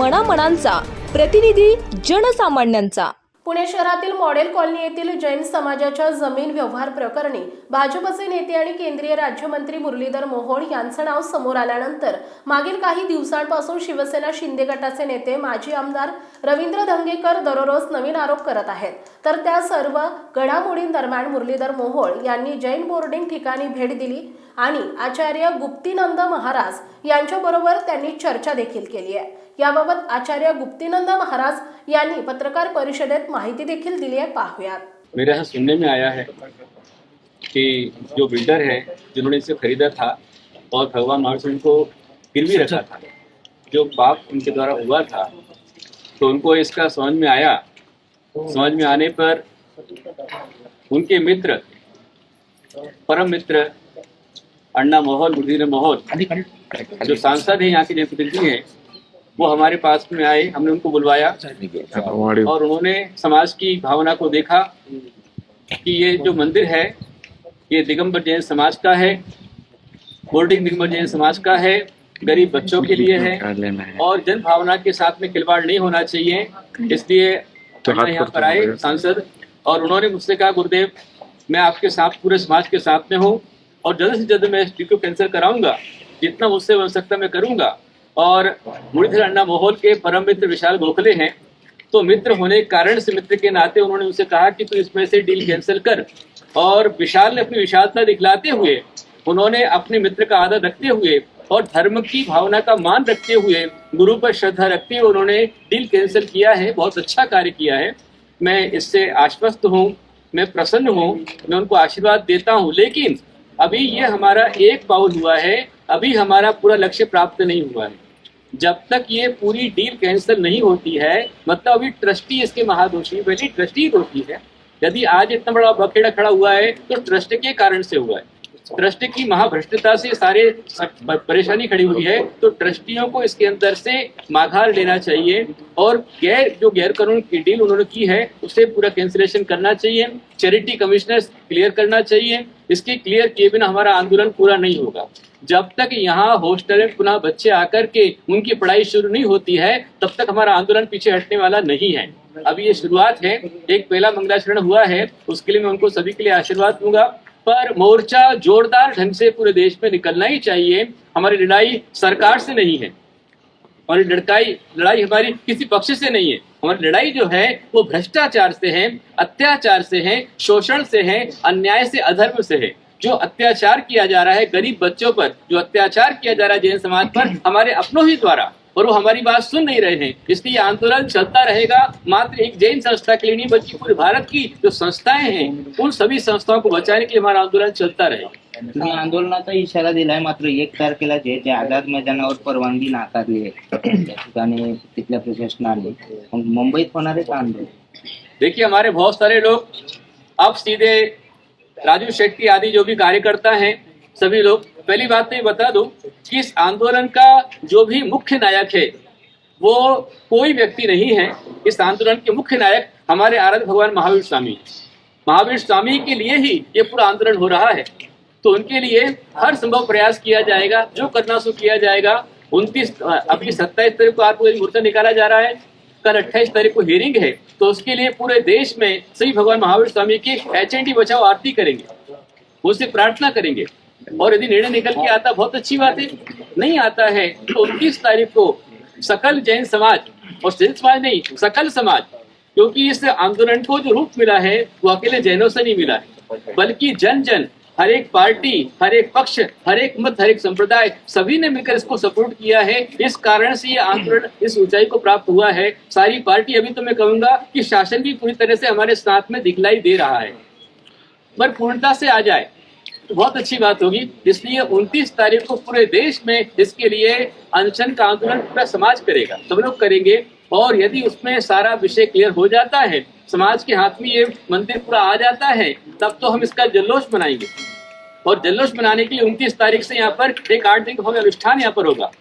मनामनांचा प्रतिनिधी जनसामान्यांचा। पुणे शहरातील model colony येथील जैन समाजाच्या जमीन व्यवहार प्रकरणी भाजपचे नेते आणि केंद्रीय राज्यमंत्री मुरलीधर मोहोळ यांचं नाव समोर आल्यानंतर मागील काही दिवसांपासून शिवसेना शिंदे गटाचे नेते माजी आमदार रवींद्र धंगेकर दररोज नवीन आरोप करत आहेत। तर त्या सर्व घडामोडींदरम्यान मुरलीधर मोहोळ यांनी जैन बोर्डिंग ठिकाणी भेट दिली आणि आचार्य गुप्तीनंद महाराज यांच्याबरोबर त्यांनी चर्चा देखील केली आहे। याबाबत आचार्य गुप्तीनंद महाराज यांनी पत्रकार परिषदेत माहिती देखील दिली आहे, पाहूयात। मेरे यहाँ सुनने में आया है कि जो बिल्डर है जिन्होंने इसे खरीदा था और भगवान महावीर सिंह को गिरवी रखा था, जो पाप उनके द्वारा हुआ था, तो उनको इसका समझ में आया। समझ में आने पर उनके मित्र, परम मित्र अण्णा मोहोल, मुरलीधर मोहोल, जो सांसद हैं, यहाँ के जनप्रतिनिधि हैं, वो हमारे पास में आए। हमने उनको बुलवाया और उन्होंने समाज की भावना को देखा कि ये जो मंदिर है ये दिगंबर जैन समाज का है, बोर्डिंग दिगंबर जैन समाज का है, गरीब बच्चों के लिए है और जन भावना के साथ में खिलवाड़ नहीं होना चाहिए। इसलिए यहाँ पर आए सांसद और उन्होंने मुझसे कहा, गुरुदेव मैं आपके साथ, पूरे समाज के साथ में हूँ और जल्द से जल्द मैं इस चीज को कैंसिल कराऊंगा, जितना मुझसे बन सकता मैं करूंगा। और मुरलीधर अण्णा मोहोल के परम मित्र विशाल गोखले हैं, तो मित्र होने के कारण से, मित्र के नाते उन्होंने उनसे कहा कि तू इसमें से डील कैंसिल कर। और विशाल ने अपनी विशालता दिखलाते हुए, उन्होंने अपने मित्र का आदर रखते हुए और धर्म की भावना का मान रखते हुए, गुरु पर श्रद्धा रखते हुए उन्होंने डील कैंसिल किया है। बहुत अच्छा कार्य किया है, मैं इससे आश्वस्त हूँ, मैं प्रसन्न हूँ, मैं उनको आशीर्वाद देता हूँ। लेकिन अभी ये हमारा एक पाउल हुआ है, अभी हमारा पूरा लक्ष्य प्राप्त नहीं हुआ है। जब तक ये पूरी डील कैंसिल नहीं होती है, मतलब अभी ट्रस्टी इसके महादोषी, पहले ट्रस्टी दोषी है। यदि आज इतना बड़ा बखेड़ा खड़ा हुआ है तो ट्रस्ट के कारण से हुआ है। ट्रस्ट की महाभ्रष्टता से सारे परेशानी खड़ी हुई है, तो ट्रस्टियों को इसके अंदर से माघार लेना चाहिए और जो गैर कानूनी की डील उन्होंने की है उसे पूरा कैंसिलेशन करना चाहिए। चैरिटी कमिश्नर क्लियर करना चाहिए। इसके क्लियर किए बिना हमारा आंदोलन पूरा नहीं होगा। जब तक यहाँ हॉस्टल में पुनः बच्चे आकर के उनकी पढ़ाई शुरू नहीं होती है, तब तक हमारा आंदोलन पीछे हटने वाला नहीं है। अभी ये शुरुआत है, एक पहला मंगलाचरण हुआ है, उसके लिए मैं उनको सभी के लिए आशीर्वाद दूंगा। पर मोर्चा जोरदार ढंग से पूरे देश में निकलना ही चाहिए। हमारी लड़ाई सरकार से नहीं है, हमारी लड़ाई हमारी किसी पक्ष से नहीं है। हमारी लड़ाई जो है वो भ्रष्टाचार से है, अत्याचार से है, शोषण से है, अन्याय से, अधर्म से है। जो अत्याचार किया जा रहा है गरीब बच्चों पर, जो अत्याचार किया जा रहा है जैन समाज पर हमारे अपनों ही द्वारा, और वो हमारी बात सुन नहीं रहे हैं। इसलिए आंदोलन चलता रहेगा। मात्र एक जैन संस्था के लिए नहीं बल्कि पूरे भारत की जो संस्थाएं हैं, उन सभी संस्थाओं को बचाने के लिए हमारा आंदोलन चलता रहेगा। तुम्ही आंदोलनाचा इशारा दिलाय, मात्र 1 तारखेला जे आझाद मैदानावर परवानगी नाकारली आहे त्या ठिकाणी तिथल्या प्रशासनाने, मुंबईत होणार आहे का आंदोलन? देखिए, हमारे बहुत सारे लोग अब सीधे राजू शेट्टी आदि जो भी कार्यकर्ता हैं, सभी लोग, पहली बात तो ये बता दूं कि इस आंदोलन का जो भी मुख्य नायक है वो कोई व्यक्ति नहीं है। इस आंदोलन के मुख्य नायक हमारे आराध्य भगवान महावीर स्वामी। महावीर स्वामी के लिए ही ये पूरा आंदोलन हो रहा है, तो उनके लिए हर संभव प्रयास किया जाएगा, जो करना सो किया जाएगा। 27 तारीख को आज मोर्चा निकाला जा रहा है, कल 28 तारीख को हियरिंग है, तो उसके लिए पूरे देश में सभी भगवान महावीर स्वामी की HND बचाओ आरती करेंगे, उससे प्रार्थना करेंगे। और यदि निर्णय निकल के आता बहुत अच्छी बात है, नहीं आता है तो 29 तारीख को सकल जैन समाज, और जैन समाज नहीं, सकल समाज, क्योंकि इस आंदोलन को जो रूप मिला है वो अकेले जैनों से नहीं मिला है, बल्कि जन जन, हर एक पार्टी, हर एक पक्ष, हर एक मत, हर एक संप्रदाय, सभी ने मिलकर इसको सपोर्ट किया है। इस कारण से ये आंदोलन इस ऊंचाई को प्राप्त हुआ है। सारी पार्टी, अभी तो मैं कहूंगा कि शासन भी पूरी तरह से हमारे साथ में दिखलाई दे रहा है, पर पूर्णता से आ जाए तो बहुत अच्छी बात होगी। इसलिए 29 तारीख को पूरे देश में इसके लिए अनशन का आंदोलन पूरा समाज करेगा, सब लोग करेंगे। और यदि उसमें सारा विषय क्लियर हो जाता है, समाज के हाथ में ये मंदिर पूरा आ जाता है, तब तो हम इसका जल्लोष मनाएंगे। और जल्लोष मनाने के लिए 29 तारीख से यहाँ पर एक 8 दिन का भव्य अनुष्ठान यहाँ पर होगा।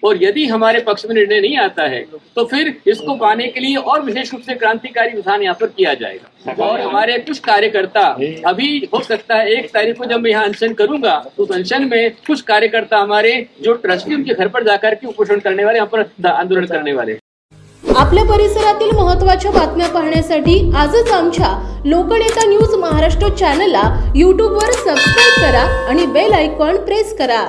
और यदि हमारे पक्ष में निर्णय नहीं आता है तो फिर इसको पाने के लिए और विशेष रूप से क्रांतिकारी विधान यहाँ पर किया जाएगा। और हमारे कुछ कार्यकर्ता, अभी हो सकता है 1 तारीख को जब मैं यहाँ अनशन करूंगा तो उस अनशन में कुछ कार्यकर्ता हमारे जो ट्रस्टी, उनके घर पर जाकर के उपोषण करने वाले, यहाँ पर आंदोलन करने वाले आपल्या परिसरातील महत्त्वाच्या बातम्या पाहण्यासाठी आजच आमच्या लोकनेता न्यूज महाराष्ट्र चॅनलला यूट्यूबवर सबस्क्राईब करा आणि बेल आयकॉन प्रेस करा.